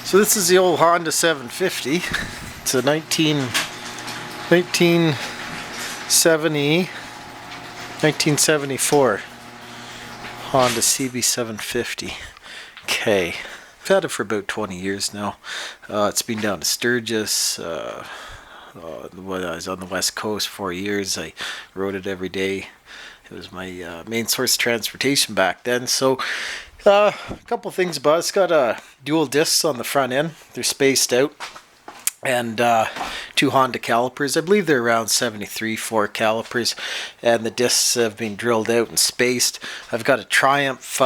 So this is the old Honda 750. It's a 1974 Honda CB750. Okay. I've had it for about 20 years now. It's been down to Sturgis. When I was on the West Coast 4 years, I rode it every day. It was my main source of transportation back then. So a couple things about it. It's got dual discs on the front end. They're spaced out. And 2 Honda calipers. I believe they're around 73 4 calipers. And the discs have been drilled out and spaced. I've got a Triumph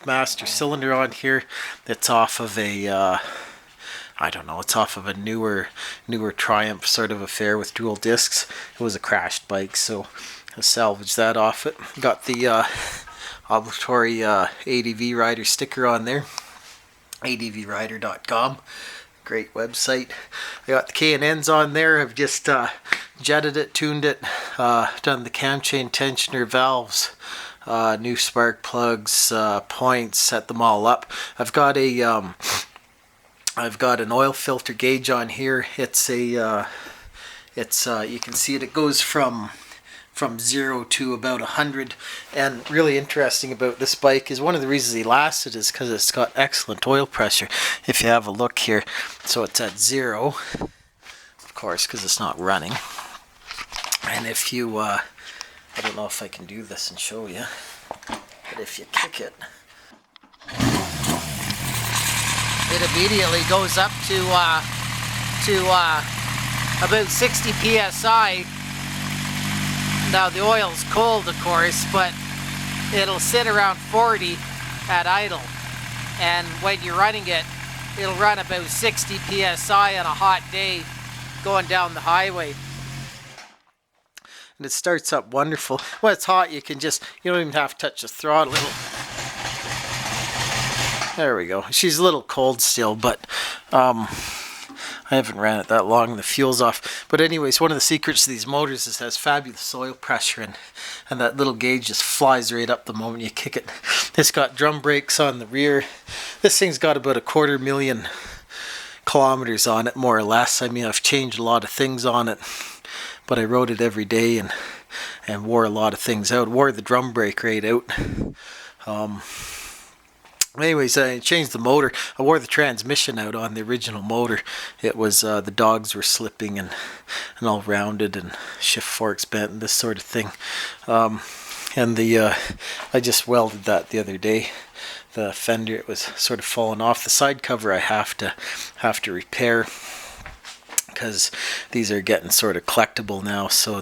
master cylinder on here that's off of a I don't know, it's off of a newer Triumph sort of affair with dual discs. It was a crashed bike, so I salvaged that off it. Got the obligatory ADV Rider sticker on there, advrider.com. Great website. I got the K&Ns on there. I've just jetted it, tuned it, done the cam chain tensioner valves, new spark plugs, points, set them all up. I've got an oil filter gauge on here. It's you can see it. It goes from 0 to about 100. And really interesting about this bike is one of the reasons he lasted is because it's got excellent oil pressure. If you have a look here, so it's at 0, of course, because it's not running. And if you, I don't know if I can do this and show you, but if you kick it, it immediately goes up to about 60 psi. Now the oil's cold, of course, but it'll sit around 40 at idle, and when you're running it, it'll run about 60 psi on a hot day going down the highway. And it starts up wonderful. When it's hot, you don't even have to touch the throttle. There we go. She's a little cold still, but I haven't ran it that long. The fuel's off. But anyways, one of the secrets to these motors is it has fabulous oil pressure, and that little gauge just flies right up the moment you kick it. It's got drum brakes on the rear. This thing's got about 250,000 kilometers on it, more or less. I mean, I've changed a lot of things on it, but I rode it every day and wore a lot of things out. Wore the drum brake right out. Anyways, I changed the motor. I wore the transmission out on the original motor. It was, the dogs were slipping and all rounded, and shift forks bent and this sort of thing. I just welded that the other day. The fender, it was sort of falling off. The side cover I have to repair because these are getting sort of collectible now. So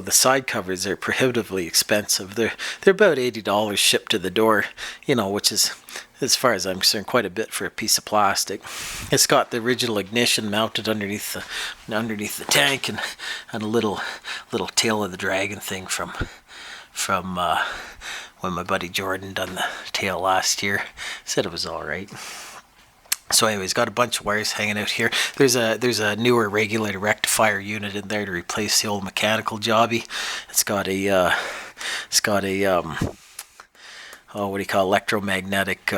the side covers are prohibitively expensive. They're about $80 shipped to the door, which is, as far as I'm concerned, quite a bit for a piece of plastic. It's got the original ignition mounted underneath the tank, and a little tail of the dragon thing from when my buddy Jordan done the tail last year. Said it was all right. So anyways, got a bunch of wires hanging out here. There's a newer regulator rectifier unit in there to replace the old mechanical jobby. It's got a electromagnetic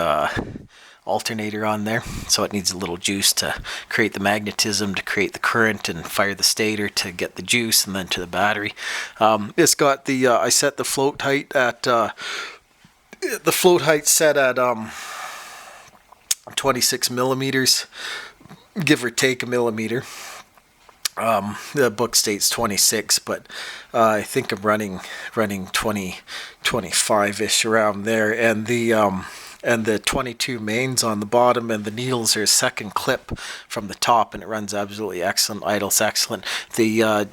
alternator on there. So it needs a little juice to create the magnetism, to create the current, and fire the stator to get the juice, and then to the battery. It's got the I set the float height at set at 26 millimeters, give or take a millimeter. The book states 26, but I think I'm running 25-ish around there, and the 22 mains on the bottom, and the needles are a second clip from the top, and it runs absolutely excellent. Idle's excellent. The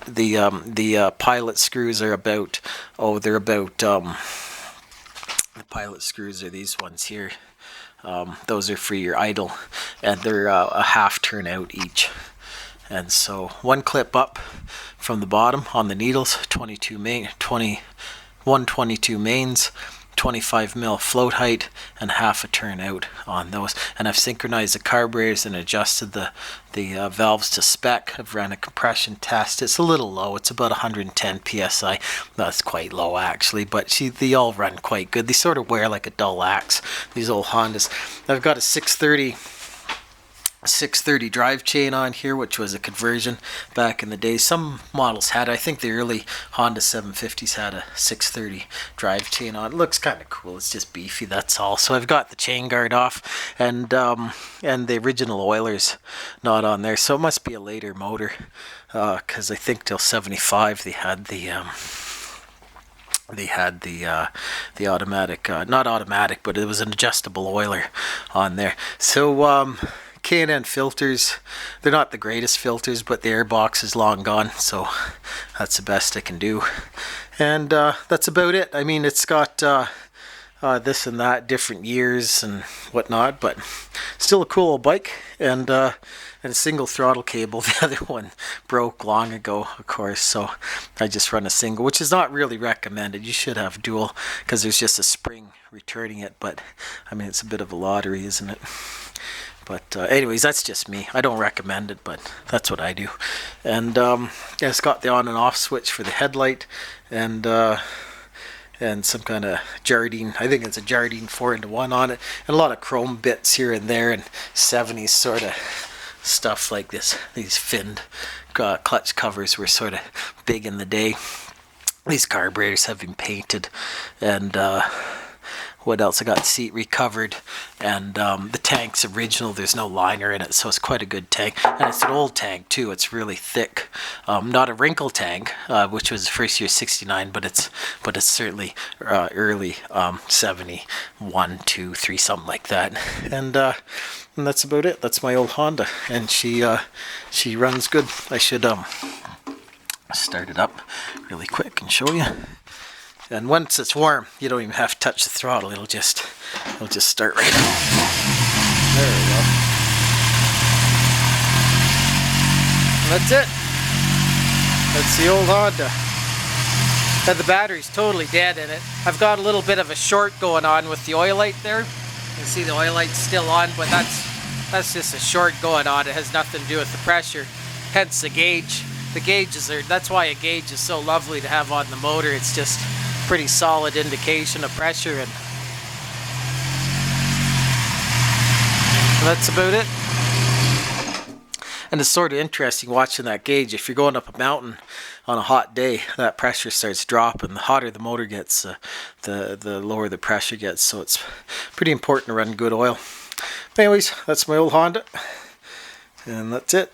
pilot screws are about the pilot screws are these ones here. Those are for your idle, and they're a half turn out each. And so one clip up from the bottom on the needles, 122 mains, 25 mil float height and half a turn out on those. And I've synchronized the carburetors and adjusted the valves to spec. I've run a compression test. It's a little low. It's about 110 psi. That's quite low actually, but they all run quite good. They sort of wear like a dull axe, these old Hondas. I've got a 630 drive chain on here, which was a conversion back in the day. Some models had, I think the early Honda 750s had a 630 drive chain on. It looks kind of cool. It's just beefy, that's all. So I've got the chain guard off, and the original oiler's not on there, so it must be a later motor, because I think till 75 they had the automatic, not automatic, but it was an adjustable oiler on there. So K&N filters, they're not the greatest filters, but the air box is long gone, so that's the best I can do. And that's about it. I mean, it's got this and that, different years and whatnot, but still a cool old bike. And a single throttle cable. The other one broke long ago, of course, so I just run a single, which is not really recommended. You should have dual, because there's just a spring returning it, but I mean, it's a bit of a lottery, isn't it? But anyways, that's just me. I don't recommend it, but that's what I do. And it's got the on and off switch for the headlight, and some kind of Jardine, I think it's a Jardine 4-in-1 on it, and a lot of chrome bits here and there, and 70s sort of stuff like this. These finned clutch covers were sort of big in the day. These carburetors have been painted, and what else? I got the seat recovered, and the tank's original. There's no liner in it, so it's quite a good tank. And it's an old tank too. It's really thick. Not a wrinkle tank, which was first year 69, but it's certainly early 71, 2, 3, something like that. And that's about it. That's my old Honda, and she runs good. I should start it up really quick and show you. And once it's warm, you don't even have to touch the throttle. It'll just start right now. There we go. And that's it. That's the old Honda. And the battery's totally dead in it. I've got a little bit of a short going on with the oil light there. You can see the oil light's still on, but that's just a short going on. It has nothing to do with the pressure. Hence the gauge. The gauges are, that's why a gauge is so lovely to have on the motor. It's just pretty solid indication of pressure, and that's about it. And it's sort of interesting watching that gauge. If you're going up a mountain on a hot day, that pressure starts dropping. The hotter the motor gets, the lower the pressure gets. So it's pretty important to run good oil. Anyways, that's my old Honda, and that's it.